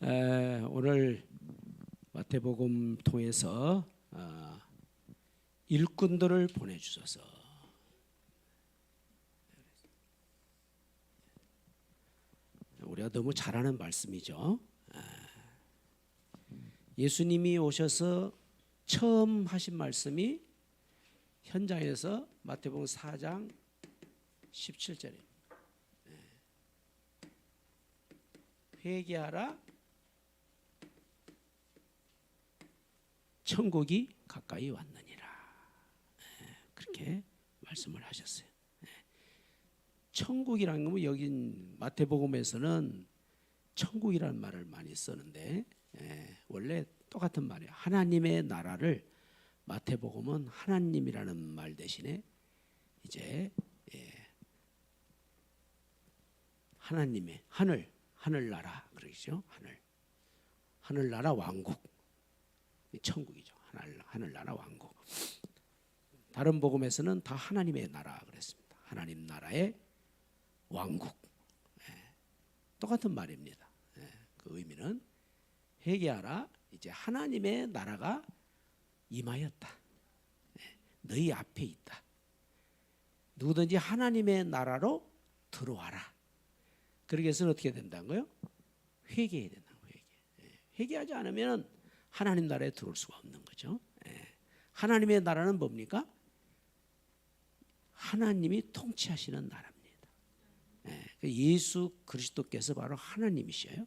오늘 마태복음 통해서 일꾼들을 보내주셔서 우리가 너무 잘 아는 말씀이죠. 예수님이 오셔서 처음 하신 말씀이 현장에서 마태복음 4장 17절입니다. 회개하라, 천국이 가까이 왔느니라. 그렇게 말씀을 하셨어요. 천국이라는 건 여기 마태복음에서는 천국이라는 말을 많이 쓰는데 원래 똑같은 말이에요. 하나님의 나라를 마태복음은 하나님이라는 말 대신에 이제 하나님의 하늘나라 그러죠. 하늘나라 왕국, 천국이죠. 하늘나라 왕국. 다른 복음에서는 다 하나님의 나라 그랬습니다. 하나님 나라의 왕국. 똑같은 말입니다. 그 의미는 회개하라. 이제 하나님의 나라가 임하였다. 너희 앞에 있다. 누구든지 하나님의 나라로 들어와라. 그러기 위해서는 어떻게 된다는 거예요? 회개해야 된다는 거예요. 회개하지 않으면 하나님 나라에 들어올 수가 없는 거죠. 하나님의 나라는 뭡니까? 하나님이 통치하시는 나라입니다. 예수 그리스도께서 바로 하나님이셔요.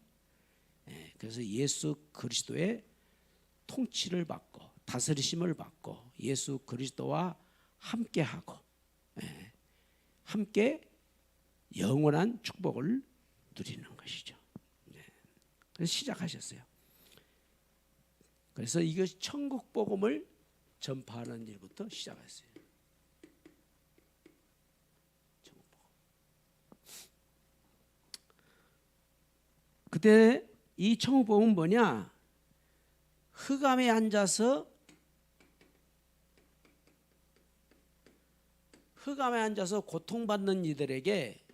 그래서 예수 그리스도의 통치를 받고 다스리심을 받고 예수 그리스도와 함께하고 함께 영원한 축복을 누리는 것이죠. 그래서 시작하셨어요. 그래서 이것이 천국 복음을 전파하는 일부터 시작했어요. 천국 복음. 그때 이 천국 복음은 뭐냐? 흑암에 앉아서 고통받는 이들에게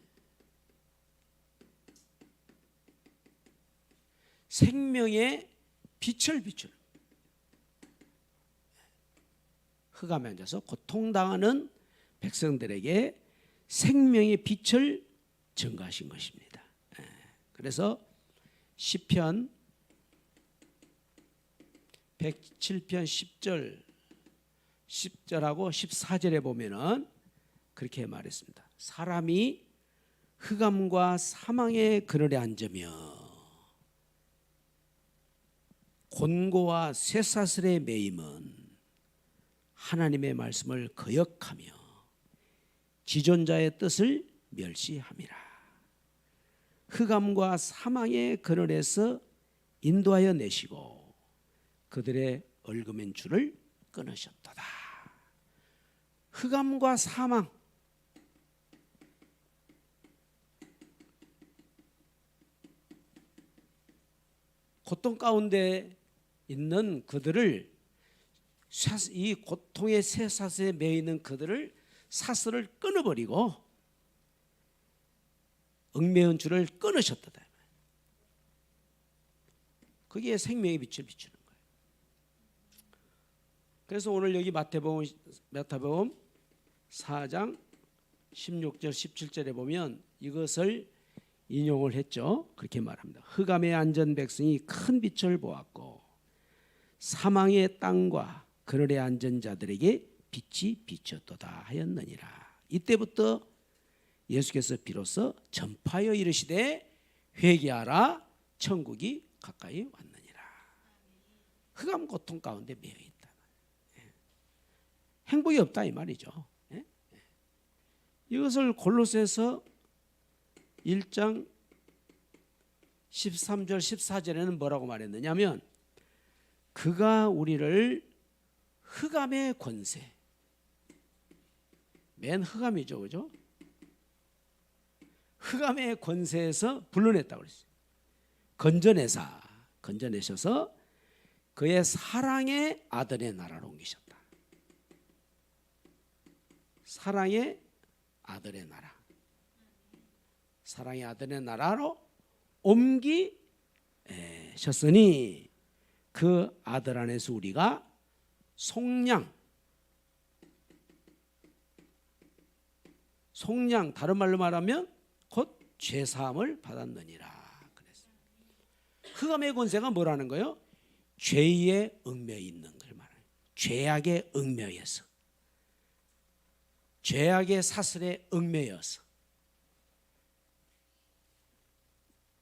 생명의 빛을 비추는, 흑암에 앉아서 고통당하는 백성들에게 생명의 빛을 증거하신 것입니다. 그래서 시편 107편 10절하고 14절에 보면은 그렇게 말했습니다. 사람이 흑암과 사망의 그늘에 앉으며 곤고와 쇠사슬에 매임은 하나님의 말씀을 거역하며 지존자의 뜻을 멸시함이라. 흑암과 사망의 그늘에서 인도하여 내시고 그들의 얽어맨 줄을 끊으셨도다. 흑암과 사망, 고통 가운데 있는 그들을, 이 고통의 쇠사슬에 매여 있는 그들을 사슬을 끊어버리고 얽매은 줄을 끊으셨다. 그게 생명의 빛을 비추는 거예요. 그래서 오늘 여기 마태복음 4장 16절 17절에 보면 이것을 인용을 했죠. 그렇게 말합니다. 흑암에 앉은 백성이 큰 빛을 보았고 사망의 땅과 그늘에 앉은 자들에게 빛이 비쳤도다 하였느니라. 이때부터 예수께서 비로소 전파하여 이르시되 회개하라, 천국이 가까이 왔느니라. 흑암 고통 가운데 매여 있다. 행복이 없다 이 말이죠. 이것을 골로새서 1장 13절 14절에는 뭐라고 말했느냐면 그가 우리를 흑암의 권세, 맨 흑암이죠, 그죠? 흑암의 권세에서 불러냈다고 그랬어요. 건져내셔서 그의 사랑의 아들의 나라로 옮기셨다. 사랑의 아들의 나라, 사랑의 아들의 나라로 옮기 셨으니 그 아들 안에서 우리가 속량 다른 말로 말하면 곧 죄사함을 받았느니라 그랬어요. 흑암의 권세가 뭐라는 거예요? 죄에 얽매여 있는 걸 말해요. 죄악에 얽매여서, 죄악의 사슬에 얽매여서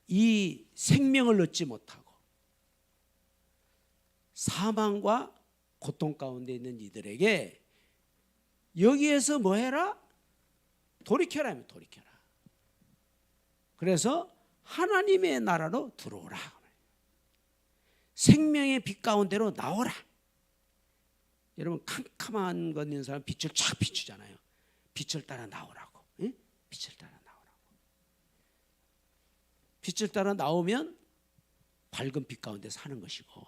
이 생명을 얻지 못하고 사망과 고통 가운데 있는 이들에게 여기에서 뭐 해라? 돌이켜라 하면 돌이켜라. 그래서 하나님의 나라로 들어오라. 생명의 빛 가운데로 나오라. 여러분 캄캄한 것 있는 사람 빛을 쫙 비추잖아요. 빛을 따라 나오라고. 예? 빛을 따라 나오라고. 빛을 따라 나오면 밝은 빛 가운데 사는 것이고,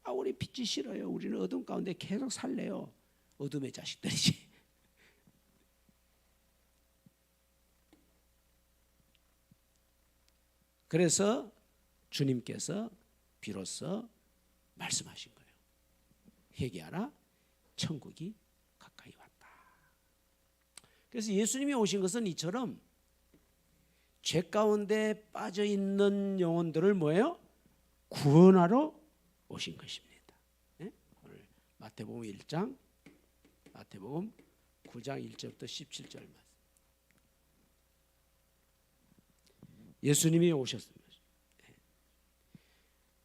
우리 빛이 싫어요. 우리는 어둠 가운데 계속 살래요. 어둠의 자식들이지. 그래서 주님께서 비로소 말씀하신 거예요. 회개하라, 천국이 가까이 왔다. 그래서 예수님이 오신 것은 이처럼 죄 가운데 빠져 있는 영혼들을 뭐예요? 구원하러 오신 것입니다. 네? 오늘 마태복음 1장, 마태복음 9장 1절부터 17절 말씀. 예수님이 오셨습니다.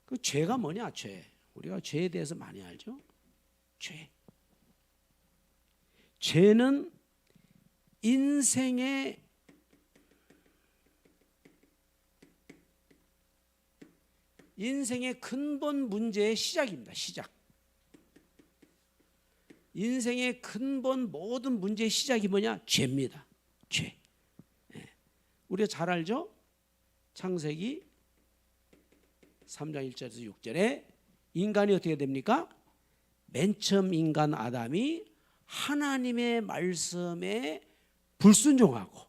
그 죄가 뭐냐? 죄. 우리가 죄에 대해서 많이 알죠? 죄. 죄는 인생의 근본 문제의 시작입니다. 시작. 인생의 근본 모든 문제의 시작이 뭐냐? 죄입니다. 죄. 우리가 잘 알죠? 창세기 3장 1절에서 6절에 인간이 어떻게 됩니까? 맨 처음 인간 아담이 하나님의 말씀에 불순종하고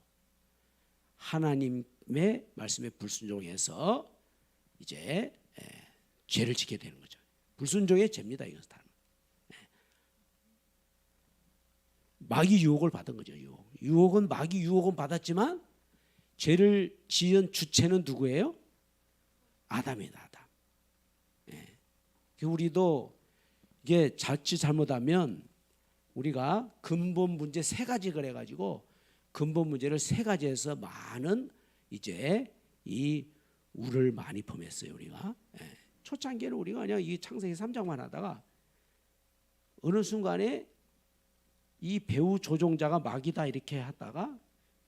하나님의 말씀에 불순종해서 이제 죄를 짓게 되는 거죠. 불순종의 죄입니다. 이것은 마귀 유혹을 받은 거죠. 유혹은 마귀 유혹은 받았지만 죄를 지은 주체는 누구예요? 아담이다. 아담. 우리도 이게 자칫 잘못하면 우리가 근본 문제 세 가지 그래가지고 근본 문제를 세 가지에서 많은 이제 이 우를 많이 범했어요. 우리가 초창기에는 우리가 그냥 이 창세기 3장만 하다가 어느 순간에 이 배우 조종자가 마귀다 이렇게 하다가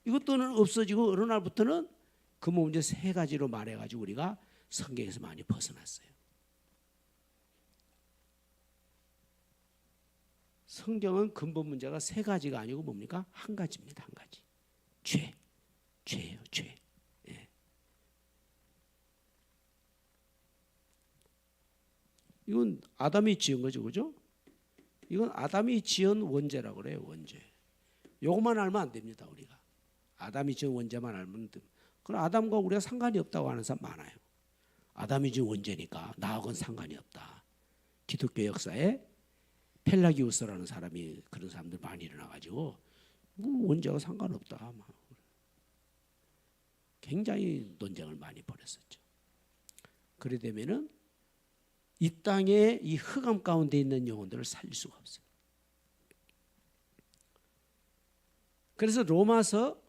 이것도는 없어지고 어느 날부터는 근본 문제 세 가지로 말해가지고 우리가 성경에서 많이 벗어났어요. 성경은 근본 문제가 세 가지가 아니고 뭡니까? 한 가지입니다. 한 가지. 죄예요. 죄. 이건 아담이 지은 거죠. 그죠? 이건 아담이 지은 원죄라고 그래요. 원죄. 요것만 알면 안 됩니다. 우리가. 아담이 지은 원죄만 알면 됩니다. 그럼 아담과 우리가 상관이 없다고 하는 사람 많아요. 아담이 지은 원죄니까 나하고는 상관이 없다. 기독교 역사에 펠라기우스라는 사람이 그런 사람들 많이 일어나가지고 뭐 원죄가 상관없다. 굉장히 논쟁을 많이 벌였었죠. 그래 되면은 이 땅에 이 흑암 가운데 있는 영혼들을 살릴 수가 없어요. 그래서 로마서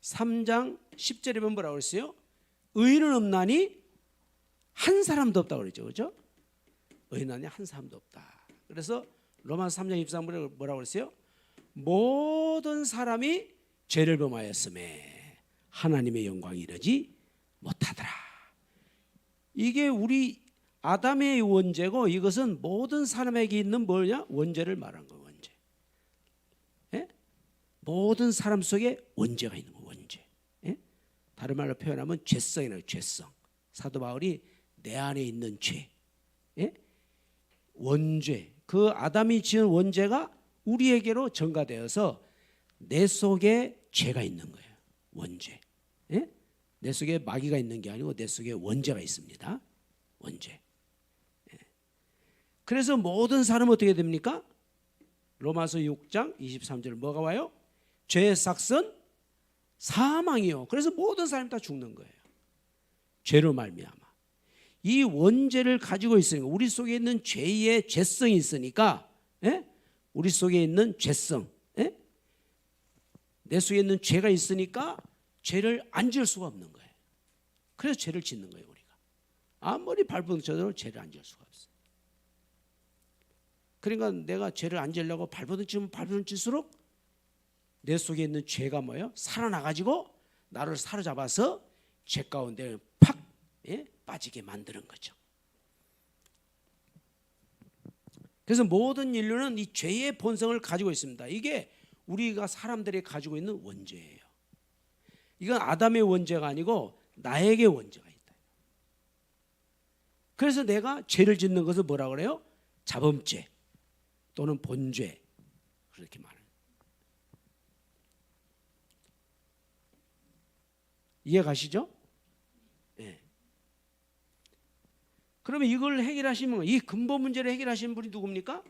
3장 10절에 보면 뭐라고 그랬어요? 의인은 없나니 한 사람도 없다고 그랬죠. 그렇죠? 의인은 없나니 한 사람도 없다. 그래서 로마서 3장 23절에 뭐라고 그랬어요? 모든 사람이 죄를 범하였음에 하나님의 영광이 이르지 못하더라. 이게 우리 아담의 원죄고 이것은 모든 사람에게 있는 뭐냐? 원죄를 말한 거예요. 원죄. 예? 모든 사람 속에 원죄가 있는 거예요. 원죄. 예? 다른 말로 표현하면 죄성이라고. 죄성. 사도 바울이 내 안에 있는 죄. 예? 원죄. 그 아담이 지은 원죄가 우리에게로 전가되어서 내 속에 죄가 있는 거예요. 원죄. 예? 내 속에 마귀가 있는 게 아니고 내 속에 원죄가 있습니다. 원죄. 그래서 모든 사람은 어떻게 됩니까? 로마서 6장 23절 뭐가 와요? 죄의 삭은 사망이요. 그래서 모든 사람이 다 죽는 거예요. 죄로 말미암아. 이 원죄를 가지고 있으니까, 우리 속에 있는 죄의 죄성이 있으니까, 우리 속에 있는 죄성, 내 속에 있는 죄가 있으니까 죄를 안 지을 수가 없는 거예요. 그래서 죄를 짓는 거예요. 우리가 아무리 발버둥쳐도 죄를 안 지을 수가 없어요. 그러니까 내가 죄를 안 지으려고 발버둥치면 발버둥칠수록 내 속에 있는 죄가 뭐예요? 살아나가지고 나를 사로잡아서 죄 가운데 팍 빠지게 만드는 거죠. 그래서 모든 인류는 이 죄의 본성을 가지고 있습니다. 이게 우리가 사람들이 가지고 있는 원죄예요. 이건 아담의 원죄가 아니고 나에게 원죄가 있다. 그래서 내가 죄를 짓는 것을 뭐라 그래요? 자범죄 또는 본죄, 그렇게 말해요. 이해 가시죠? 네. 그러면 이걸 해결하시면, 이 근본 문제를 해결하시는 분이 누굽니까?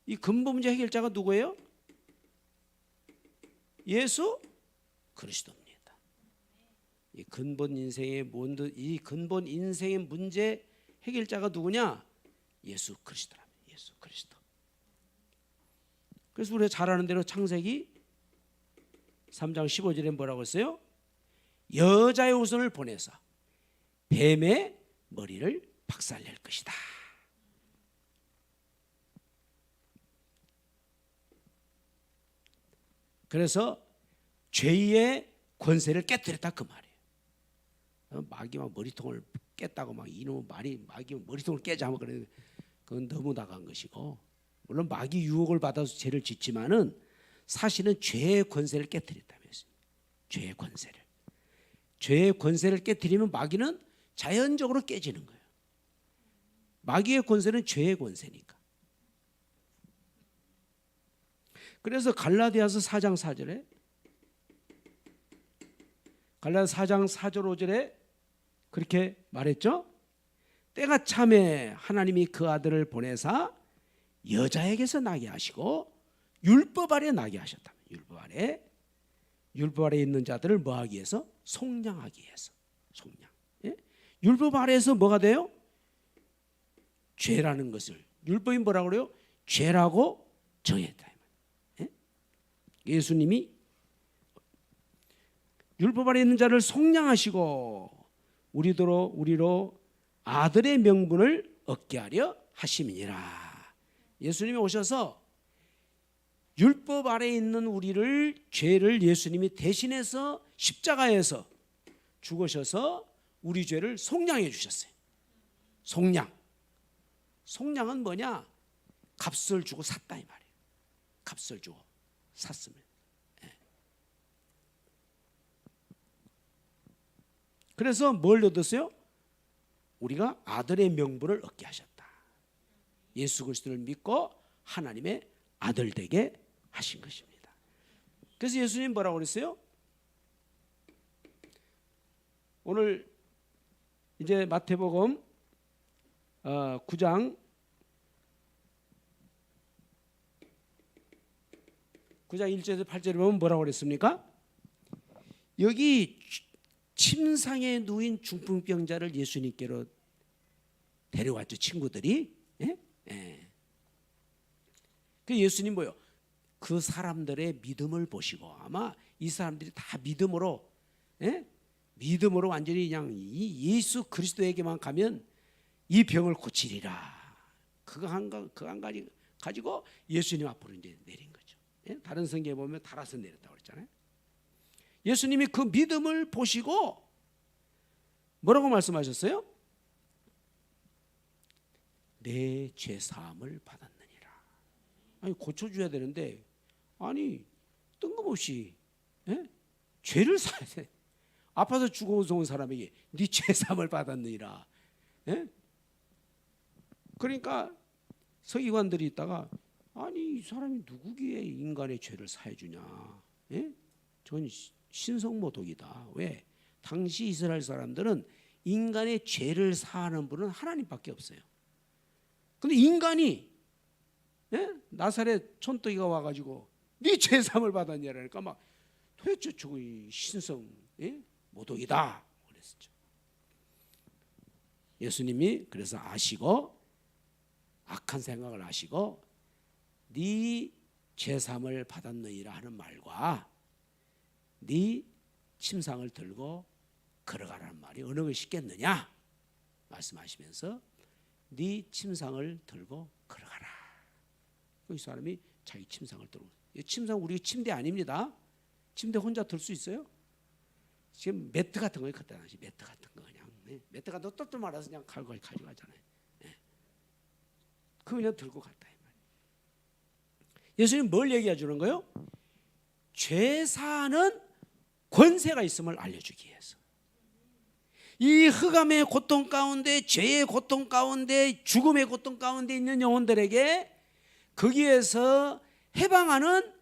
이 근본 문제 해결자가 누구예요? 예수 그리스도입니다. 이 근본 인생의 문제 해결자가 누구냐? 예수 그리스도랍니다. 예수 그리스도. 그래서 우리가 잘 아는 대로 창세기 3장 15절에 뭐라고 했어요? 여자의 후손을 보내서 뱀의 머리를 박살낼 것이다. 그래서 죄의 권세를 깨뜨렸다 그 말이에요. 마귀 막 머리통을 깼다고 막 이놈의 말이 마귀 머리통을 깨자 하면 그래, 그건 너무 나간 것이고, 물론 마귀 유혹을 받아서 죄를 짓지만은 사실은 죄의 권세를 깨뜨렸다면서요. 죄의 권세를 깨뜨리면 마귀는 자연적으로 깨지는 거예요. 마귀의 권세는 죄의 권세니까. 그래서 갈라디아서 4장 4절에, 갈라디아서 4장 4절 5절에 그렇게 말했죠. 때가 참에 하나님이 그 아들을 보내사 여자에게서 나게 하시고 율법 아래 나게 하셨다. 율법 아래 있는 자들을 뭐하기 위해서? 속량하기 위해서. 속량. 율법 아래에서 뭐가 돼요? 죄라는 것을 율법이 뭐라고 그래요? 죄라고 정했다. 예수님이 율법 아래 있는 자를 속량하시고 우리로 아들의 명분을 얻게 하려 하심이니라. 예수님이 오셔서 율법 아래 있는 우리를, 죄를 예수님이 대신해서 십자가에서 죽으셔서 우리 죄를 속량해 주셨어요. 속량은 뭐냐? 값을 주고 샀다 이 말이에요. 값을 주고 샀으면. 그래서 뭘 얻었어요? 우리가 아들의 명분을 얻게 하셨다. 예수 그리스도를 믿고 하나님의 아들 되게 하신 것입니다. 그래서 예수님 뭐라고 그랬어요? 오늘 이제 마태복음 9장 1절에서 8절에 보면 뭐라고 그랬습니까? 여기 침상에 누인 중풍병자를 예수님께로 데려왔죠. 친구들이. 그 예수님 뭐요? 그 사람들의 믿음을 보시고, 아마 이 사람들이 다 믿음으로 완전히 그냥 이 예수 그리스도에게만 가면 이 병을 고치리라. 그거 한 가지 가지고 예수님 앞으로 이제 내린 거죠. 다른 성경에 보면 달아서 내렸다고 그랬잖아요. 예수님이 그 믿음을 보시고 뭐라고 말씀하셨어요? 내 죄 사함을 받았느니라. 아니 고쳐줘야 되는데, 아니 뜬금없이 죄를 사야 돼. 아파서 죽어서 온 사람에게 네 죄 사함을 받았느니라. 그러니까 서기관들이 있다가, 아니 이 사람이 누구기에 인간의 죄를 사해 주냐? 전 신성모독이다. 왜? 당시 이스라엘 사람들은 인간의 죄를 사하는 분은 하나님밖에 없어요. 근데 인간이 나사렛 촌뜨기가 와가지고 네 죄사함을 받았냐라니까 막 도대체 저거 신성 모독이다 그랬었죠. 예수님이 그래서 아시고 악한 생각을 아시고 네 죄사함을 받았느니라 하는 말과 네 침상을 들고 걸어가라는 말이 어느 것이 쉽겠느냐 말씀하시면서 네 침상을 들고 걸어가라. 이 사람이 자기 침상을 들고, 이 침상 우리 침대 아닙니다. 침대 혼자 들 수 있어요? 지금 매트 같은 거 그때 당시 매트 같은 거 그냥 매트가 너또또 말아서 그냥 가져가잖아요. 그 그냥 들고 갔다 이 말이에요. 예수님 뭘 얘기해 주는 거예요? 죄 사하는 권세가 있음을 알려주기 위해서. 이 흑암의 고통 가운데, 죄의 고통 가운데, 죽음의 고통 가운데 있는 영혼들에게 거기에서 해방하는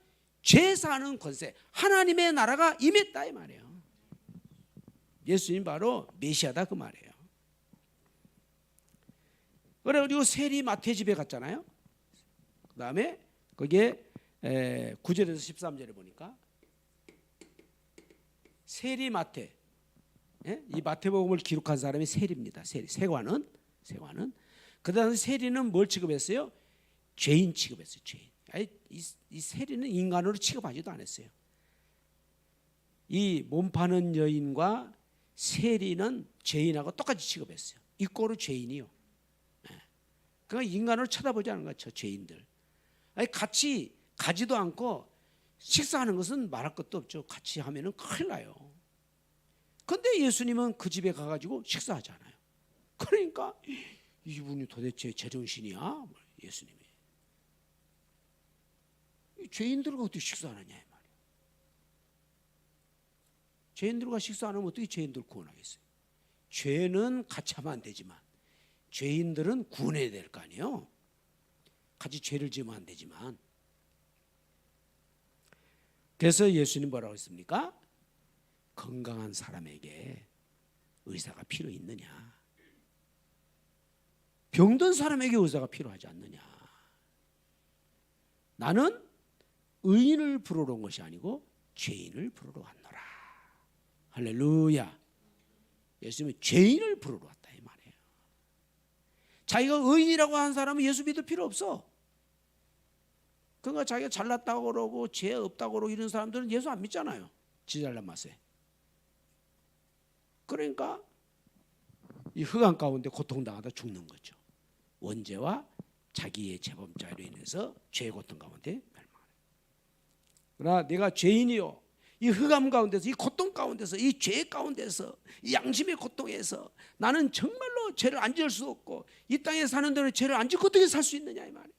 죄 사하는 권세, 하나님의 나라가 임했다 이 말이에요. 예수님 바로 메시아다 그 말이에요. 그래가지고 세리 마태 집에 갔잖아요. 그 다음에 거기에 9절에서 13절에 보니까 세리 마태, 이 마태복음을 기록한 사람이 세리입니다. 세관은 그 다음에 세리는 뭘 취급했어요? 죄인 취급했어요. 죄인. 이 세리는 인간으로 취급하지도 않았어요. 이 몸 파는 여인과 세리는 죄인하고 똑같이 취급했어요. 이꼬르 죄인이요. 그러니까 인간으로 쳐다보지 않은 거죠. 죄인들. 같이 가지도 않고 식사하는 것은 말할 것도 없죠. 같이 하면은 큰일 나요. 그런데 예수님은 그 집에 가가지고 식사하잖아요. 그러니까 이분이 도대체 제정신이야? 예수님이. 죄인들과 어떻게 식사하느냐 이 말이에요. 죄인들과 식사 안 하면 어떻게 죄인들 구원하겠어요? 죄는 같이 하면 안 되지만 죄인들은 구원해야 될 거 아니에요. 같이 죄를 지으면 안 되지만. 그래서 예수님 뭐라고 했습니까? 건강한 사람에게 의사가 필요 있느냐? 병든 사람에게 의사가 필요하지 않느냐? 나는 의인을 부르러 온 것이 아니고 죄인을 부르러 왔노라. 할렐루야. 예수님은 죄인을 부르러 왔다 이 말이에요. 자기가 의인이라고 하는 사람은 예수 믿을 필요 없어. 그러니까 자기가 잘났다고 그러고 죄 없다고 그러고 이런 사람들은 예수 안 믿잖아요. 지 잘난 맛에. 그러니까 이 흑암 가운데 고통당하다 죽는 거죠. 원죄와 자기의 재범죄로 인해서 죄의 고통 가운데 멸망하는. 그러나 내가 죄인이요, 이 흑암 가운데서, 이 고통 가운데서, 이 죄 가운데서, 이 양심의 고통에서 나는 정말로 죄를 안 지을 수 없고 이 땅에 사는 데는 죄를 안 짓고 어떻게 살 수 있느냐 이 말이에요.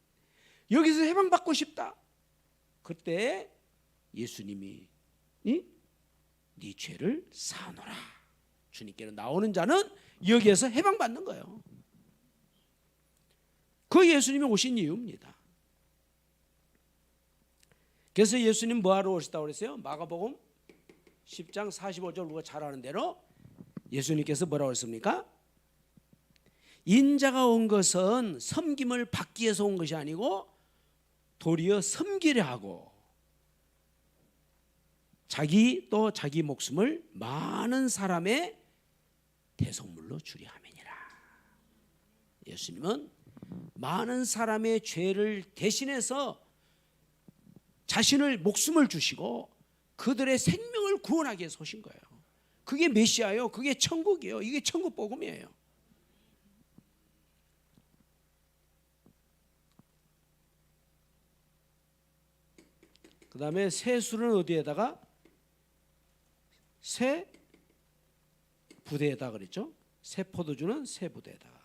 여기서 해방받고 싶다. 그때 예수님이 네 죄를 사노라. 주님께로 나오는 자는 여기에서 해방받는 거예요. 그 예수님이 오신 이유입니다. 그래서 예수님 뭐하러 오셨다고 그랬어요? 마가복음 10장 45절 우리가 잘 아는 대로 예수님께서 뭐라고 했습니까? 인자가 온 것은 섬김을 받기 위해서 온 것이 아니고 도리어 섬기려 하고 자기 목숨을 많은 사람의 대속물로 주려 함이니라. 예수님은 많은 사람의 죄를 대신해서 자신을 목숨을 주시고 그들의 생명을 구원하기 위해서 오신 거예요. 그게 메시아예요. 그게 천국이에요. 이게 천국 복음이에요. 그 다음에 새 술은 어디에다가? 새 부대에다 그랬죠. 새 포도주는 새 부대에다가.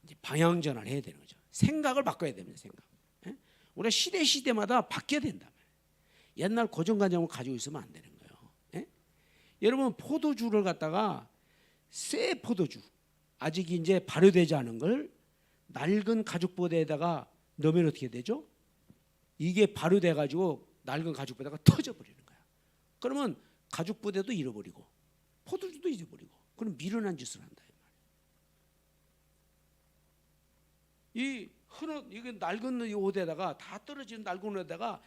이제 방향전환을 해야 되는 거죠. 생각을 바꿔야 됩니다. 생각. 우리가 시대마다 바뀌어야 된다. 옛날 고정관념을 가지고 있으면 안 되는 거예요. 여러분 포도주를 갖다가 새 포도주 아직 이제 발효되지 않은 걸 낡은 가죽 부대에다가 넣으면 어떻게 되죠? 이게 발효돼 가지고 낡은 가죽 부대가 터져 버리는 거야. 그러면 가죽 부대도 잃어버리고 포도주도 잃어버리고 그런 미련한 짓을 한다 이 흔한 이게 낡은 이 옷에다가 다 떨어지는 낡은 옷에다가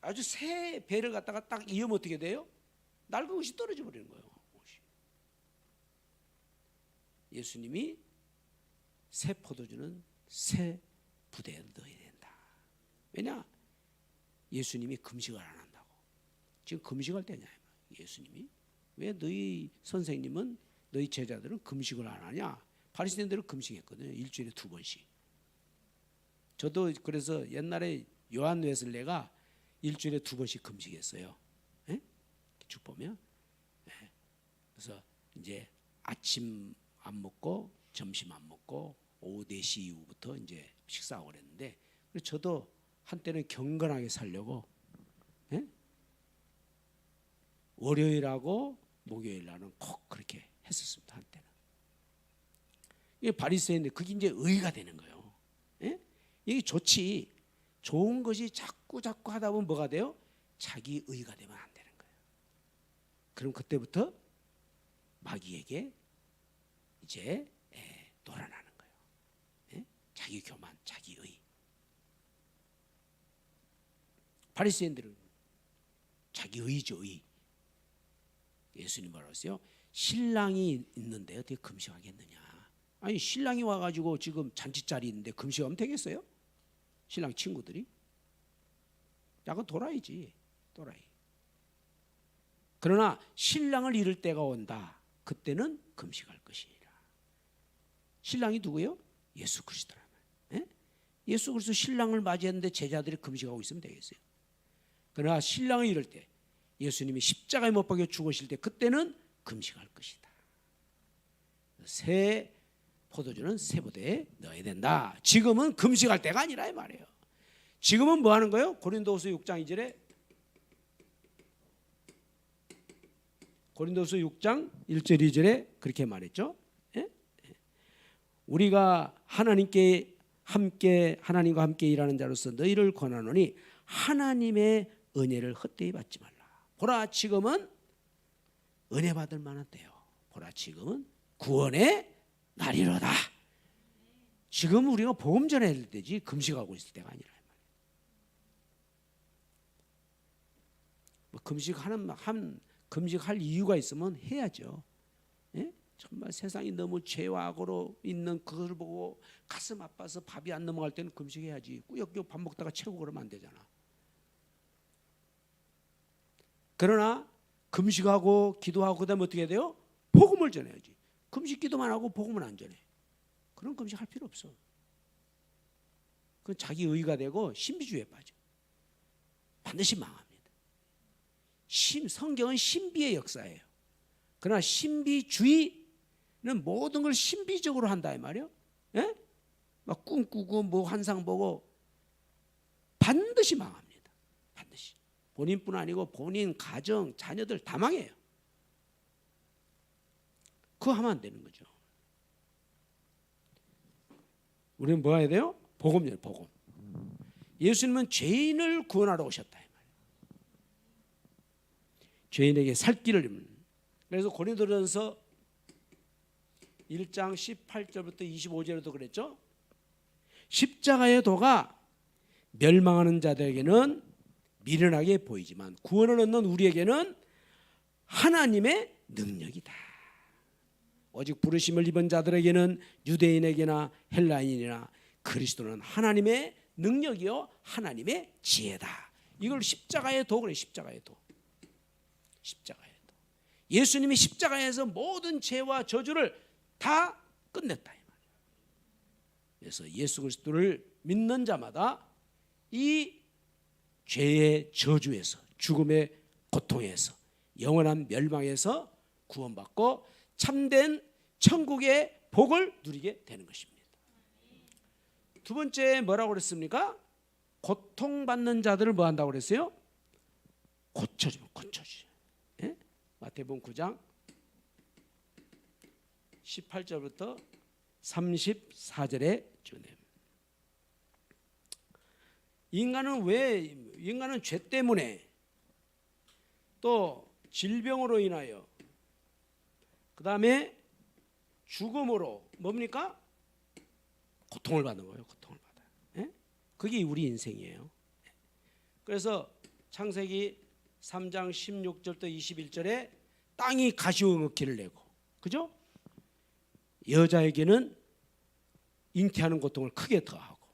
아주 새 배를 갖다가 딱 이으면 어떻게 돼요? 낡은 옷이 떨어져 버리는 거예요. 예수님이 새 포도주는 새 부대에 넣어야 된다. 왜냐? 예수님이 금식을 안 한다고. 지금 금식할 때냐? 예수님이 왜 너희 선생님은 너희 제자들은 금식을 안 하냐? 바리새인들은 금식했거든요. 일주일에 2번씩. 저도 그래서 옛날에 요한 웨슬레가 일주일에 2번씩 금식했어요. 예? 쭉 보면. 예. 그래서 이제 아침 안 먹고 점심 안 먹고 오후 4시 이후부터 이제 식사하고 그랬는데 저도 한때는 경건하게 살려고 예? 월요일하고 목요일 날은 꼭 그렇게 했었습니다. 한때는. 이게 바리새인들 그게 이제 의가 되는 거예요. 예? 이게 좋지. 좋은 것이 자꾸 하다 보면 뭐가 돼요? 자기 의가 되면 안 되는 거예요. 그럼 그때부터 마귀에게 이제 놀아나는 거예요. 예? 자기 교만, 자기 의. 바리새인들은 자기 의죠, 의. 예수님 뭐라고 했어요? 신랑이 있는데 어떻게 금식하겠느냐? 아니 신랑이 와가지고 지금 잔치자리 있는데 금식하면 되겠어요? 신랑 친구들이? 약간 돌아야지, 또라이. 그러나 신랑을 잃을 때가 온다. 그때는 금식할 것이라. 신랑이 누구예요? 예수 그리스도라면. 예? 예수 그리스도 신랑을 맞이했는데 제자들이 금식하고 있으면 되겠어요? 그러나 신랑을 잃을 때 예수님이 십자가에 못 박혀 죽으실 때 그때는 금식할 것이다. 새 포도주는 새 부대에 넣어야 된다. 지금은 금식할 때가 아니라 이 말이에요. 지금은 뭐 하는 거예요? 고린도후서 6장 2절에 고린도후서 6장 1절 2절에 그렇게 말했죠. 예? 우리가 하나님과 함께 일하는 자로서 너희를 권하노니 하나님의 은혜를 헛되이 받지 말라. 보라 지금은 은혜 받을 만한 때요. 보라 지금은 구원의 날이로다. 지금 우리가 복음 전해야 될 때지 금식하고 있을 때가 아니라. 뭐 금식할 이유가 있으면 해야죠. 예? 정말 세상이 너무 죄와 악으로 있는 그걸 보고 가슴 아파서 밥이 안 넘어갈 때는 금식해야지. 꾸역꾸역 밥 먹다가 채우고 그러면 안 되잖아. 그러나 금식하고 기도하고 그다음에 어떻게 해야 돼요? 복음을 전해야지. 금식 기도만 하고 복음은 안 전해. 그런 금식할 필요 없어. 그건 자기 의가 되고 신비주의에 빠져. 반드시 망합니다. 성경은 신비의 역사예요. 그러나 신비주의는 모든 걸 신비적으로 한다 이 말이에요. 예? 막 꿈꾸고 뭐 환상 보고 반드시 망합니다. 반드시. 본인뿐 아니고 본인 가정 자녀들 다 망해요. 그거 하면 안 되는 거죠. 우리는 뭐 해야 돼요? 복음이에요. 복음. 예수님은 죄인을 구원하러 오셨다 이 말이에요. 죄인에게 살 길을. 그래서 고린도전서 1장 18절부터 25절에도 그랬죠. 십자가의 도가 멸망하는 자들에게는 미련하게 보이지만 구원을 얻는 우리에게는 하나님의 능력이다. 오직 부르심을 입은 자들에게는 유대인에게나 헬라인이나 그리스도는 하나님의 능력이요 하나님의 지혜다. 이걸 십자가의 도 그래. 십자가의 도. 십자가의 도. 예수님이 십자가에서 모든 죄와 저주를 다 끝냈다 이 말이에요. 그래서 예수 그리스도를 믿는 자마다 이 죄의 저주에서 죽음의 고통에서 영원한 멸망에서 구원받고 참된 천국의 복을 누리게 되는 것입니다. 두 번째 뭐라고 그랬습니까? 고통받는 자들을 뭐 한다고 그랬어요? 고쳐주면 고쳐주죠. 예? 마태복음 9장 18절부터 34절에 주네요. 인간은 죄 때문에 또 질병으로 인하여, 그 다음에 죽음으로 뭡니까? 고통을 받는 거예요. 고통을 받아요. 예? 그게 우리 인생이에요. 그래서 창세기 3장 16절부터 21절에 땅이 가시움기를 내고, 그죠? 여자에게는 잉태하는 고통을 크게 더하고,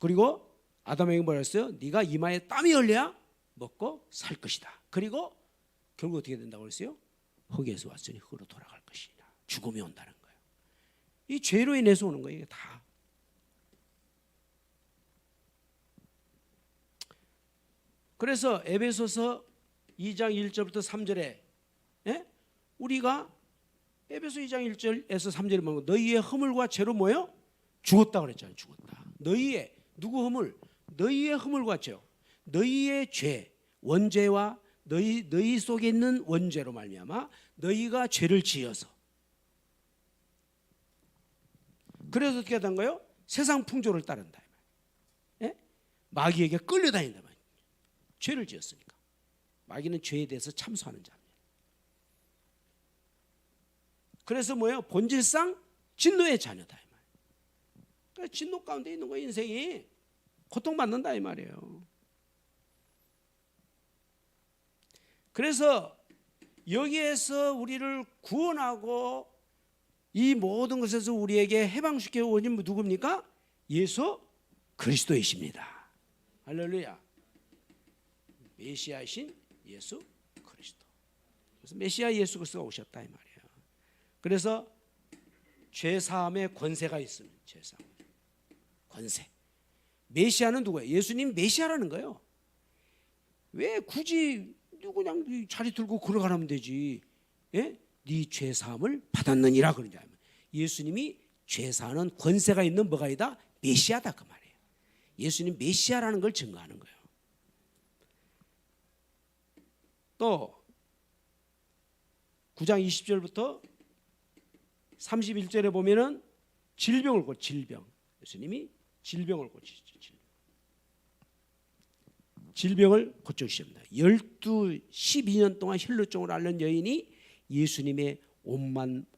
그리고 아담에게 뭐라 했어요? 네가 이마에 땀이 흘려야 먹고 살 것이다. 그리고 결국 어떻게 된다고 그랬어요? 흙에서 왔으니 흙으로 돌아갈 것이냐. 죽음이 온다는 거예요. 이 죄로 인해서 오는 거예요. 이게 다. 그래서 에베소서 2장 1절부터 3절에 우리가 에베소 2장 1절에서 3절에 보면 너희의 허물과 죄로 뭐예요? 죽었다 그랬잖아요. 죽었다. 너희의 누구 허물? 너희의 허물과 죄, 너희의 죄, 원죄와 너희 속에 있는 원죄로 말미암아 너희가 죄를 지어서, 그래서 어떻게 하던 거예요? 세상 풍조를 따른다. 마귀에게 끌려다닌다. 죄를 지었으니까. 마귀는 죄에 대해서 참소하는 자입니다. 그래서 뭐예요? 본질상 진노의 자녀다. 그러니까 진노 가운데 있는 거예요. 인생이 고통받는다 이 말이에요. 그래서 여기에서 우리를 구원하고 이 모든 것에서 우리에게 해방시켜 오신 누굽니까? 예수 그리스도이십니다. 할렐루야. 메시아이신 예수 그리스도. 그래서 메시아 예수 그리스도가 오셨다 이 말이에요. 그래서 죄사함의 권세가 있으면, 죄사함 권세. 메시아는 누구예요? 예수님 메시아라는 거예요. 왜 굳이 그냥 자리 들고 걸어가면 되지? 예? 네 죄사함을 받았느니라 그러냐. 예수님이 죄사하는 권세가 있는 뭐가 있다? 메시아다 그 말이에요. 예수님 메시아라는 걸 증거하는 거예요. 또 9장 20절부터 31절에 보면은 질병을 고쳐, 질병. 예수님이 질병을 고치시죠. 질병을 고쳐주십니다. 12년 동안 혈루증을 앓는 여인이 예수님의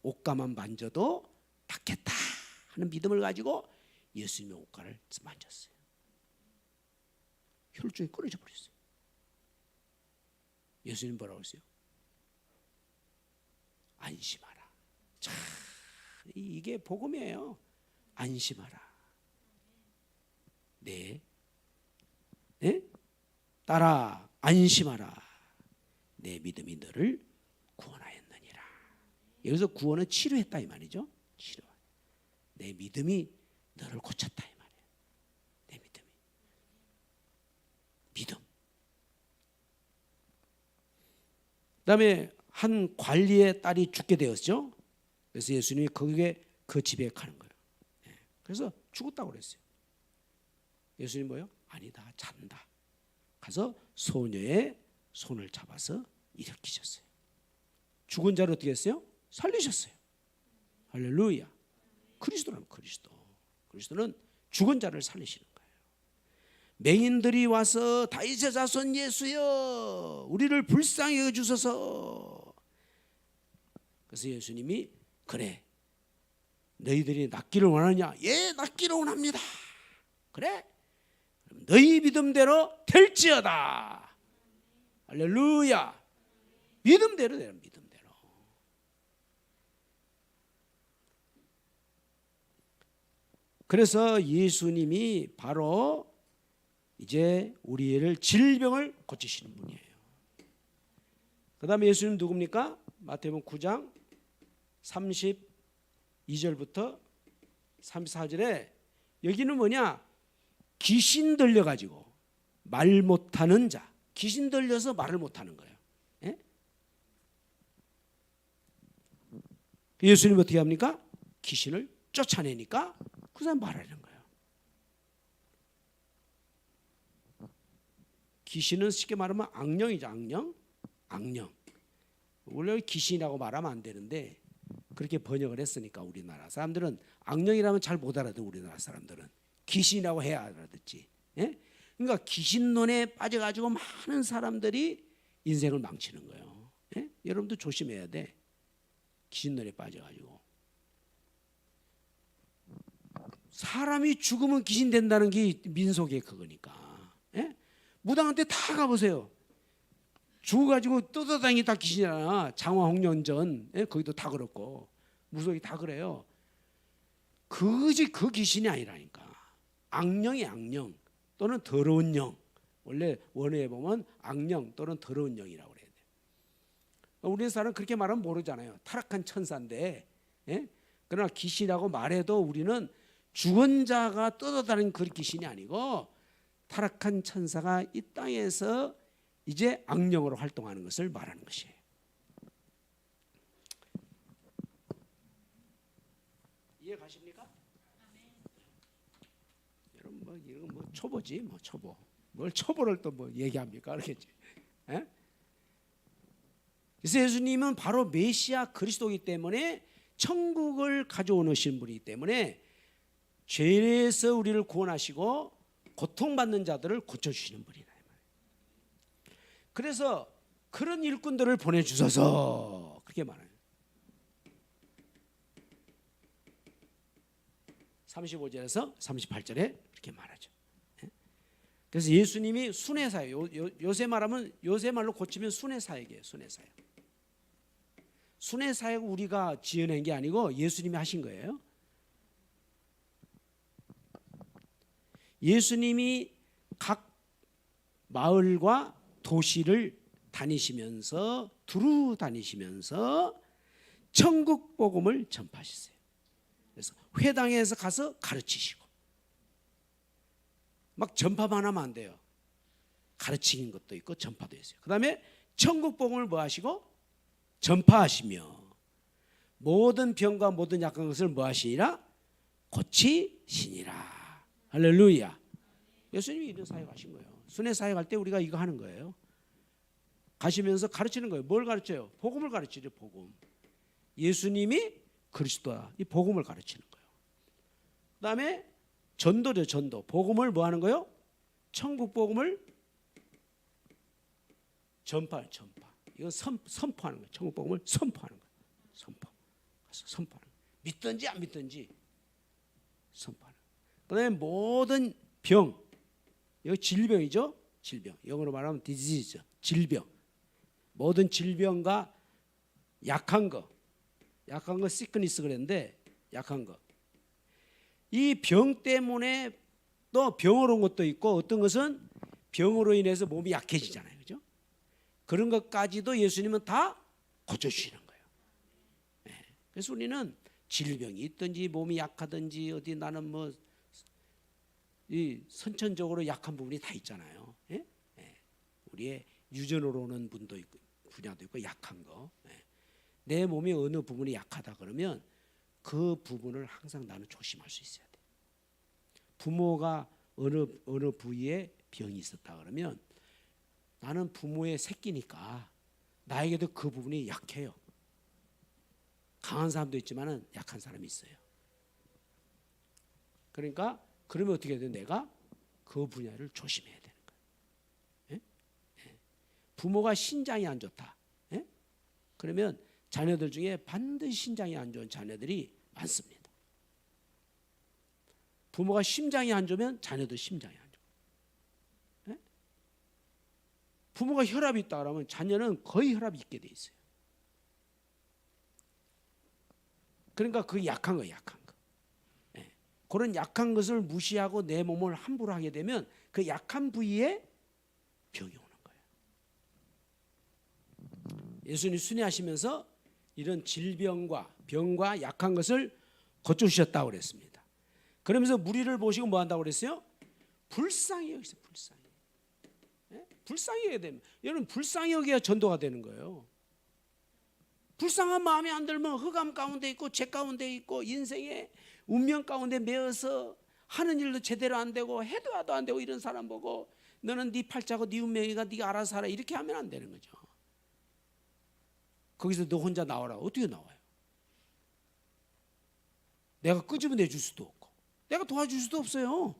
옷가만 만져도 낫겠다 하는 믿음을 가지고 예수님의 옷가를 만졌어요. 혈루증이 끊어져 버렸어요. 예수님 뭐라고 했어요? 안심하라. 참 이게 복음이에요. 안심하라. 네. 따라 안심하라. 내 믿음이 너를 구원하였느니라. 여기서 구원은 치료했다 이 말이죠. 치료. 내 믿음이 너를 고쳤다 이 말이에요. 내 믿음이. 믿음. 그다음에 한 관리의 딸이 죽게 되었죠. 그래서 예수님이 거기에 그 집에 가는 거예요. 그래서 죽었다고 그랬어요. 예수님 뭐요? 아니다, 잔다. 가서 소녀의 손을 잡아서 일으키셨어요. 죽은 자를 어떻게 했어요? 살리셨어요. 할렐루야. 그리스도라면 그리스도. 그리스도는 죽은 자를 살리시는 거예요. 맹인들이 와서 다윗의 자손 예수여 우리를 불쌍히 여주소서. 그래서 예수님이 그래 너희들이 낫기를 원하느냐? 예, 낫기를 원합니다. 그래? 그럼 너희 믿음대로 될지어다. 할렐루야. 믿음대로 되라. 믿음대로. 그래서 예수님이 바로 이제 우리를 질병을 고치시는 분이에요. 그 다음에 예수님 누굽니까? 마태복음 9장 32절부터 34절에 여기는 뭐냐? 귀신 들려가지고 말 못하는 자. 귀신 들려서 말을 못하는 거예요. 예? 예수님 어떻게 합니까? 귀신을 쫓아내니까 그 사람 말하는 거예요. 귀신은 쉽게 말하면 악령이죠. 악령. 원래 귀신이라고 말하면 안 되는데 그렇게 번역을 했으니까 우리나라 사람들은 악령이라면 잘 못 알아듣. 우리나라 사람들은 귀신이라고 해야 알아듣지. 예? 그러니까 귀신론에 빠져가지고 많은 사람들이 인생을 망치는 거예요. 예? 여러분도 조심해야 돼. 귀신놀이에 빠져가지고. 사람이 죽으면 귀신 된다는 게 민속의 그거니까. 예? 무당한테 다 가보세요. 죽어가지고 떠다니기 다 귀신이잖아. 장화홍련전, 예? 거기도 다 그렇고 무속이 다 그래요. 그 귀신이 아니라니까. 악령이 악령 또는 더러운 영. 원래 원어에 보면 악령 또는 더러운 영이라고 그래야 돼요. 우리나라는 그렇게 말하면 모르잖아요. 타락한 천사인데, 예? 그러나 귀신이라고 말해도 우리는 죽은 자가 떠돌아다니는 그 귀신이 아니고 타락한 천사가 이 땅에서 이제 악령으로 활동하는 것을 말하는 것이에요. 이해 가십니까? 여러분 뭐 이건 뭐 초보지 뭐 초보. 뭘 초보를 또 뭐 얘기합니까? 그렇겠지. 에? 그래서 예수님은 바로 메시아 그리스도이기 때문에 천국을 가져오시는 분이기 때문에 죄에서 우리를 구원하시고 고통받는 자들을 고쳐주시는 분이다. 그래서 그런 일꾼들을 보내주셔서 그렇게 말해요. 35절에서 38절에 그렇게 말하죠. 그래서 예수님이 순회사역, 요새 말하면 요새 말로 고치면 순회사역이에요. 순회사역. 순회사역 우리가 지어낸 게 아니고 예수님이 하신 거예요. 예수님이 각 마을과 도시를 다니시면서 두루 다니시면서 천국 복음을 전파하셨어요. 그래서 회당에서 가서 가르치시고 막 전파만 하면 안 돼요. 가르치는 것도 있고 전파도 있어요. 그 다음에 천국 복음을 뭐 하시고 전파하시며 모든 병과 모든 약한 것을 뭐 하시니라 고치시니라. 할렐루야. 예수님이 이런 사역하신 거예요. 순회 사역할 때 우리가 이거 하는 거예요. 가시면서 가르치는 거예요. 뭘 가르쳐요? 복음을 가르치죠. 복음. 예수님이 그리스도다. 이 복음을 가르치는 거예요. 그 다음에 전도죠. 전도. 복음을 뭐 하는 거예요? 천국 복음을 전파. 이건 선포하는 거예요. 천국 복음을 선포하는 거예요. 선포하는 거예요. 믿든지 안 믿든지 선포하는 거예요. 그 다음에 모든 병. 이거 질병이죠. 질병. 영어로 말하면 disease. 질병. 모든 질병과 약한 거 sickness 그랬는데 약한 거. 이 병 때문에 또 병으로 온 것도 있고 어떤 것은 병으로 인해서 몸이 약해지잖아요. 그죠? 그런 것까지도 예수님은 다 고쳐주시는 거예요. 네. 그래서 우리는 질병이 있든지 몸이 약하든지 어디 나는 뭐 이 선천적으로 약한 부분이 다 있잖아요. 예? 예. 우리의 유전으로 오는 분도 있고 분야도 있고 약한 거. 예. 내 몸이 어느 부분이 약하다 그러면 그 부분을 항상 나는 조심할 수 있어야 돼. 부모가 어느 부위에 병이 있었다 그러면 나는 부모의 새끼니까 나에게도 그 부분이 약해요. 강한 사람도 있지만은 약한 사람이 있어요. 그러니까 그러면 어떻게 해야 돼? 내가 그 분야를 조심해야 되는 거예요. 예? 예. 부모가 신장이 안 좋다. 예? 그러면 자녀들 중에 반드시 신장이 안 좋은 자녀들이 많습니다. 부모가 심장이 안 좋으면 자녀도 심장이 안 좋아요. 예? 부모가 혈압이 있다 그러면 자녀는 거의 혈압이 있게 돼 있어요. 그러니까 그게 약한 거예요. 약한 거. 예. 그런 약한 것을 무시하고 내 몸을 함부로 하게 되면 그 약한 부위에 병이 오는 거예요. 예수님이 순회하시면서 이런 질병과 병과 약한 것을 고쳐주셨다고 그랬습니다. 그러면서 무리를 보시고 뭐 한다고 그랬어요? 불쌍히 여기서 불쌍히. 예? 불쌍히 여겨야 됩니다. 여러분 불쌍히 여겨야 전도가 되는 거예요. 불쌍한 마음이 안 들면 흑암 가운데 있고 죄 가운데 있고 인생의 운명 가운데 매어서 하는 일도 제대로 안 되고 해도 안 되고 이런 사람 보고 너는 네 팔자고 네 운명이가 네가 알아서 살아 이렇게 하면 안 되는 거죠. 거기서 너 혼자 나와라. 어떻게 나와요? 내가 끄집어내 줄 수도 없고 내가 도와줄 수도 없어요.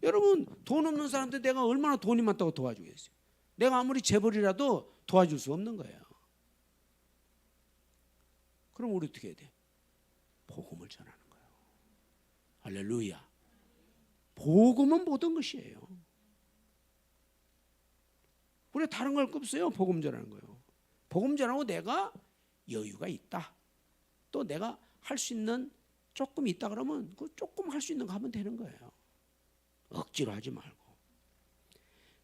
여러분 돈 없는 사람한테 내가 얼마나 돈이 많다고 도와주겠어요. 내가 아무리 재벌이라도 도와줄 수 없는 거예요. 그럼 우리 어떻게 해야 돼? 복음을 전하는 거예요. 할렐루야. 복음은 모든 것이에요. 우리 다른 걸 거 없어요. 복음 전하는 거예요. 복음 전하고 내가 여유가 있다, 또 내가 할 수 있는 조금 있다 그러면 그 조금 할 수 있는 거 하면 되는 거예요. 억지로 하지 말고.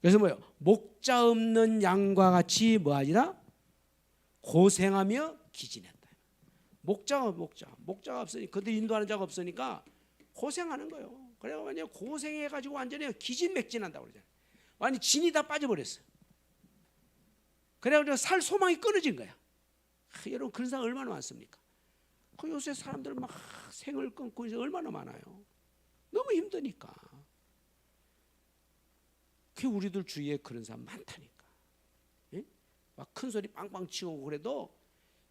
그래서 뭐예요? 목자 없는 양과 같이 뭐하지라? 고생하며 기진했다. 목자가 없으니, 그들 인도하는 자가 없으니까 고생하는 거예요. 그래가 완전 고생해가지고 완전히 기진맥진한다고 그러잖아요. 완전 진이 다 빠져버렸어요. 그래가지고 살 소망이 끊어진 거야. 여러분 그런 사람 얼마나 많습니까? 그 요새 사람들 막 생을 끊고 이제 얼마나 많아요. 너무 힘드니까. 그 우리들 주위에 그런 사람 많다니까. 예? 막 큰 소리 빵빵 치고 그래도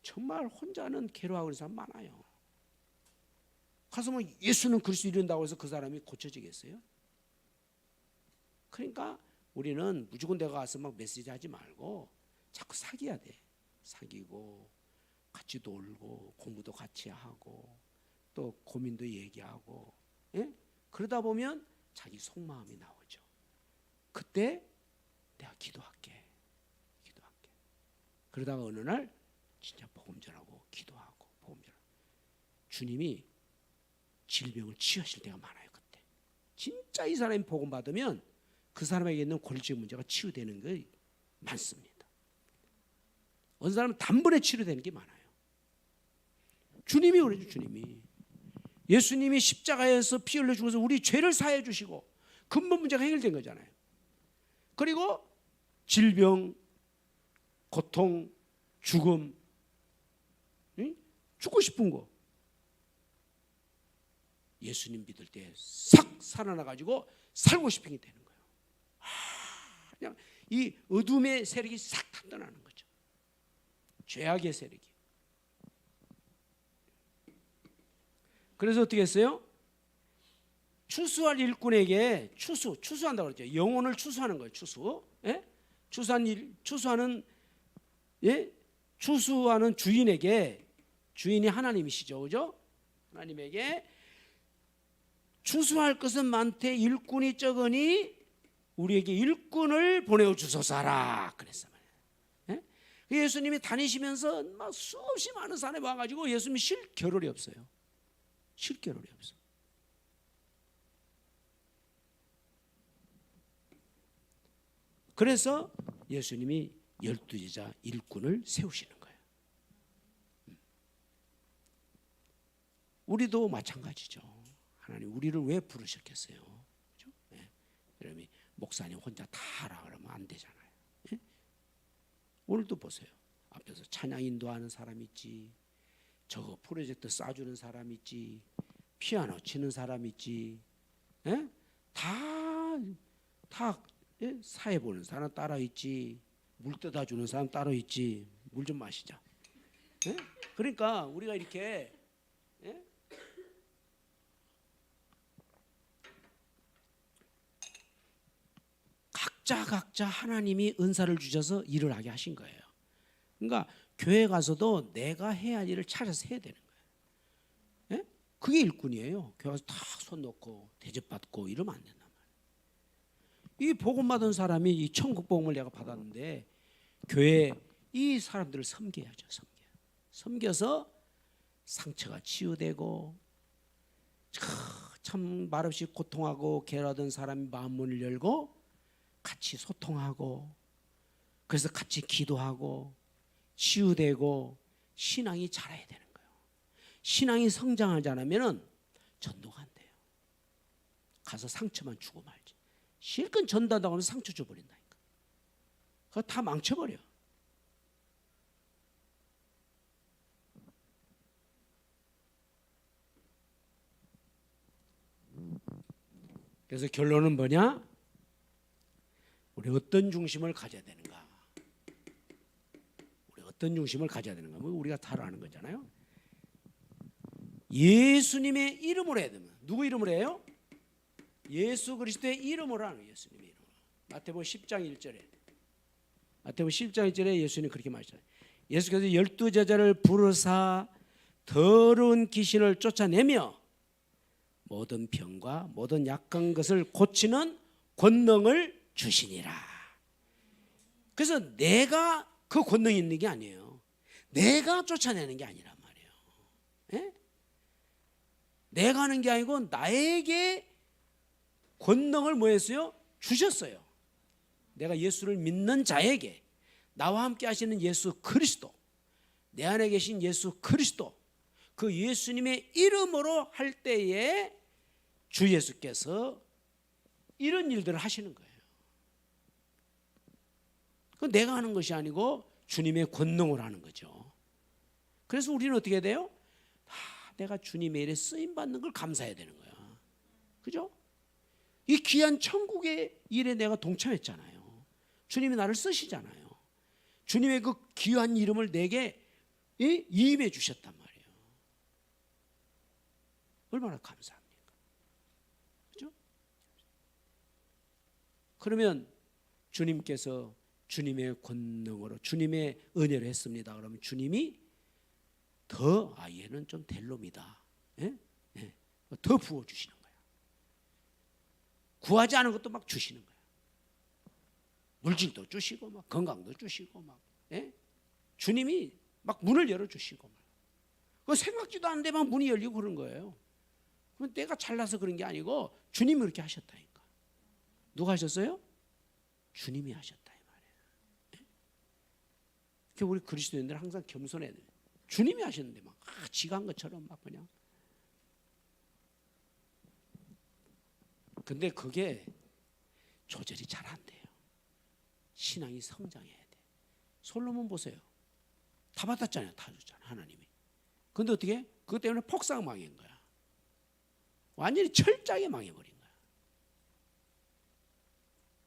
정말 혼자는 괴로워하고 그런 사람 많아요. 가서 뭐 예수는 그리스도 이른다고 해서 그 사람이 고쳐지겠어요? 그러니까 우리는 무조건 내가 가서 막 메시지 하지 말고 자꾸 사귀어야 돼. 사귀고 같이 놀고 공부도 같이 하고 또 고민도 얘기하고, 예? 그러다 보면 자기 속마음이 나오죠. 그때 내가 기도할게. 그러다가 어느 날 진짜 복음 전하고 기도하고 복음 전하고 주님이 질병을 치유하실 때가 많아요. 그때 진짜 이 사람이 복음 받으면 그 사람에게 있는 권리적 문제가 치유되는 게 많습니다. 어느 사람은 단번에 치료되는 게 많아요. 주님이 그러죠. 주님이 예수님이 십자가에서 피 흘려 죽어서 우리 죄를 사해 주시고 근본 문제가 해결된 거잖아요. 그리고 질병, 고통, 죽음, 죽고 싶은 거 예수님 믿을 때 싹 살아나 가지고 살고 싶은 게 되는 거예요. 그냥 이 어둠의 세력이 싹 다 떠나는 거죠. 죄악의 세력이. 그래서 어떻게 했어요? 추수할 일꾼에게 추수한다고 그랬죠. 영혼을 추수하는 거예요. 추수. 예? 추수하는 주인에게, 주인이 하나님이시죠, 그죠? 하나님에게 추수할 것은 많되 일꾼이 적으니 우리에게 일꾼을 보내어 주소서라 그랬어요. 예? 예수님이 다니시면서 막 수없이 많은 사람이 와가지고 예수님이 쉴 겨를이 없어요. 쉴 겨를이 없어. 그래서 예수님이 12제자 일꾼을 세우시는 거예요. 우리도 마찬가지죠. 하나님 우리를 왜 부르셨겠어요? 그렇죠? 네. 여러분이 목사님 혼자 다 하라 그러면 안 되잖아요. 네? 오늘도 보세요. 앞에서 찬양 인도하는 사람 있지, 저거 프로젝트 쏴주는 사람 있지, 피아노 치는 사람 있지, 네? 다 예? 사회 보는 사람 따로 있지, 물 떠다 주는 사람 따로 있지. 물 좀 마시자. 예? 그러니까 우리가 이렇게, 예? 각자 하나님이 은사를 주셔서 일을 하게 하신 거예요. 그러니까 교회 가서도 내가 해야 할 일을 찾아서 해야 되는 거예요. 예? 그게 일꾼이에요. 교회 가서 다 손 놓고 대접받고 이러면 안 된단 말이에요. 이 복음 받은 사람이 이 천국 복음을 내가 받았는데 교회 이 사람들을 섬겨야죠. 섬겨서 상처가 치유되고 참 말없이 고통하고 괴로워하던 사람이 마음 문을 열고 같이 소통하고, 그래서 같이 기도하고 치유되고 신앙이 자라야 되는 거예요. 신앙이 성장하지 않으면 전도가 안 돼요. 가서 상처만 주고 말지. 실컷 전도한다고 하면 상처 줘버린다니까. 그거 다 망쳐버려. 그래서 결론은 뭐냐? 우리 어떤 중심을 가져야 되는가? 어떤 중심을 가져야 되는가? 뭐 우리가 다 아는 거잖아요. 예수님의 이름으로 해야 됩니다. 누구 이름으로 해요? 예수 그리스도의 이름으로 하는, 예수님의 이름으로. 마태복음 10장 1절에 마태복음 11장 1절에 예수님 그렇게 말했잖아요. 예수께서 12제자를 부르사 더러운 귀신을 쫓아내며 모든 병과 모든 약한 것을 고치는 권능을 주시니라. 그래서 내가 그 권능이 있는 게 아니에요. 내가 쫓아내는 게 아니란 말이에요. 예? 내가 하는 게 아니고 나에게 권능을 뭐 했어요? 주셨어요. 내가 예수를 믿는 자에게, 나와 함께 하시는 예수 그리스도, 내 안에 계신 예수 그리스도, 그 예수님의 이름으로 할 때에 주 예수께서 이런 일들을 하시는 거예요. 그건 내가 하는 것이 아니고 주님의 권능으로 하는 거죠. 그래서 우리는 어떻게 돼요? 내가 주님의 일에 쓰임받는 걸 감사해야 되는 거야. 그죠? 이 귀한 천국의 일에 내가 동참했잖아요. 주님이 나를 쓰시잖아요. 주님의 그 귀한 이름을 내게 이임해 주셨단 말이에요. 얼마나 감사합니까? 그죠? 그러면 주님께서 주님의 권능으로 주님의 은혜로 했습니다. 그러면 주님이 더 얘는 좀 될 놈이다. 예? 예. 더 부어주시는 거야. 구하지 않은 것도 막 주시는 거야. 물질도 주시고 막 건강도 주시고 막 주님이 막 문을 열어주시고 막. 그 생각지도 않은데 막 문이 열리고 그런 거예요. 그럼 내가 잘나서 그런 게 아니고 주님이 그렇게 하셨다니까. 누가 하셨어요? 주님이 하셨다 이 말이에요. 그 우리 그리스도인들 항상 겸손해야 돼요. 주님이 하셨는데 막 지가 한 것처럼 막 그냥. 근데 그게 조절이 잘 안 돼요. 신앙이 성장해야 돼. 솔로몬 보세요. 다 받았잖아요. 다 줬잖아요. 하나님이. 근데 어떻게? 그것 때문에 폭삭 망한 거야. 완전히 철저하게 망해버린 거야.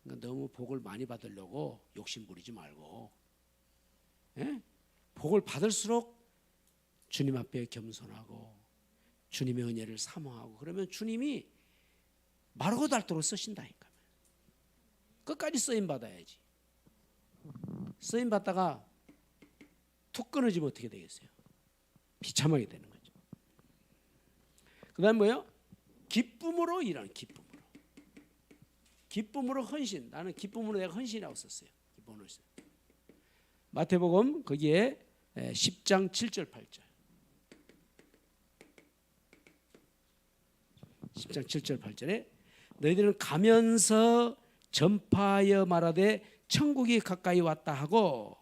그러니까 너무 복을 많이 받으려고 욕심 부리지 말고, 복을 받을수록 주님 앞에 겸손하고 주님의 은혜를 사모하고 그러면 주님이 마르고 닳도록 쓰신다니까. 끝까지 쓰임 받아야지. 쓰임 받다가 툭 끊어지면 어떻게 되겠어요? 비참하게 되는 거죠. 그 다음 뭐예요? 기쁨으로 일하는 기쁨으로. 기쁨으로 헌신. 나는 기쁨으로 내가 헌신이라고 썼어요. 기쁨으로 헌신. 마태복음 거기에 10장 7절 8절. 10장 7절 8절에 너희들은 가면서 전파하여 말하되 천국이 가까이 왔다 하고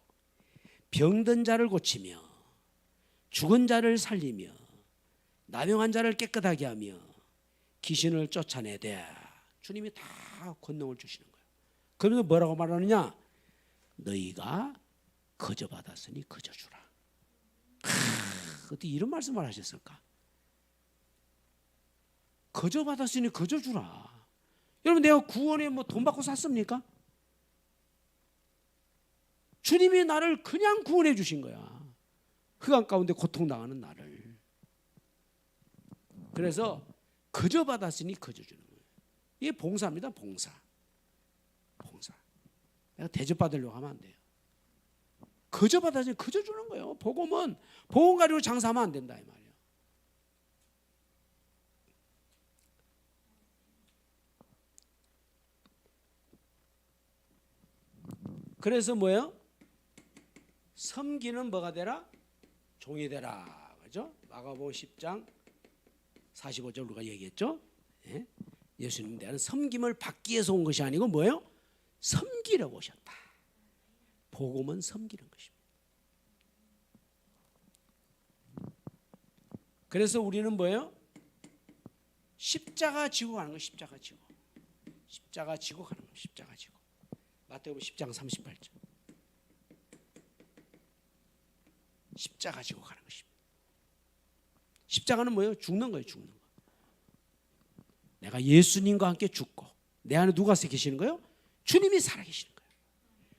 병든 자를 고치며 죽은 자를 살리며 나병한 자를 깨끗하게 하며 귀신을 쫓아내되. 주님이 다 권능을 주시는 거예요. 그러면서 뭐라고 말하느냐? 너희가 거저 받았으니 거저 주라. 어떻게 이런 말씀을 하셨을까? 거저 받았으니 거저 주라. 여러분 내가 구원에 뭐 돈 받고 샀습니까? 주님이 나를 그냥 구원해 주신 거야. 흑암 가운데 고통당하는 나를. 그래서 거저 받았으니 거저 주는 거예요. 이게 봉사입니다. 봉사. 내가 대접받으려고 하면 안 돼요. 거저 받았으니 거저 주는 거예요. 복음은 복음 가지고 장사하면 안 된다 이 말이에요. 그래서 뭐예요? 섬기는 뭐가 되라? 종이 되라. 그죠? 마가복음 10장 45절 우리가 얘기했죠? 예? 예수님 대한 섬김을 받기 위해서 온 것이 아니고 뭐예요? 섬기려고 오셨다. 복음은 섬기는 것입니다. 그래서 우리는 뭐예요? 십자가 지고 가는 거예요. 십자가 지고. 십자가 지고 가는 거예요. 십자가 지고. 마태복음 10장 38절. 십자가 지고 가는 것입니다. 십자가는 뭐예요? 죽는 거예요. 죽는 거. 내가 예수님과 함께 죽고 내 안에 누가 계시는 거예요? 주님이 살아계시는 거예요.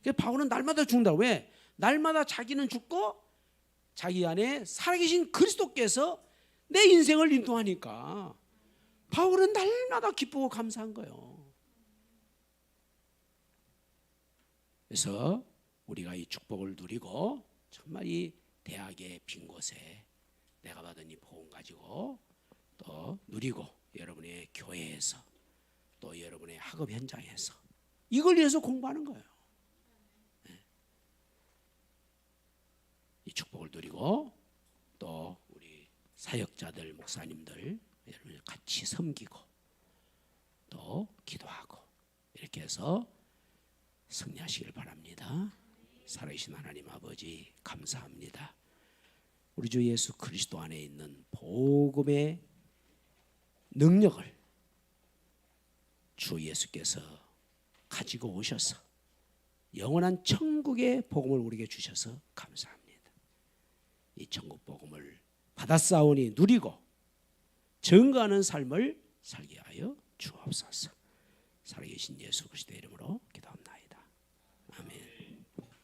그래서 바울은 날마다 죽는다고. 왜? 날마다 자기는 죽고 자기 안에 살아계신 그리스도께서 내 인생을 인도하니까 바울은 날마다 기쁘고 감사한 거예요. 그래서 우리가 이 축복을 누리고 정말 이 대학의 빈 곳에 내가 받은 이 복음 가지고 또 누리고 여러분의 교회에서 또 여러분의 학업 현장에서 이걸 위해서 공부하는 거예요. 이 축복을 누리고 또 우리 사역자들 목사님들 여러분 같이 섬기고 또 기도하고 이렇게 해서 승리하시길 바랍니다. 살아계신 하나님 아버지 감사합니다. 우리 주 예수 그리스도 안에 있는 복음의 능력을 주 예수께서 가지고 오셔서 영원한 천국의 복음을 우리에게 주셔서 감사합니다. 이 천국 복음을 받았사오니 누리고 증거하는 삶을 살게 하여 주옵소서. 살아계신 예수 그리스도의 이름으로 기도합니다.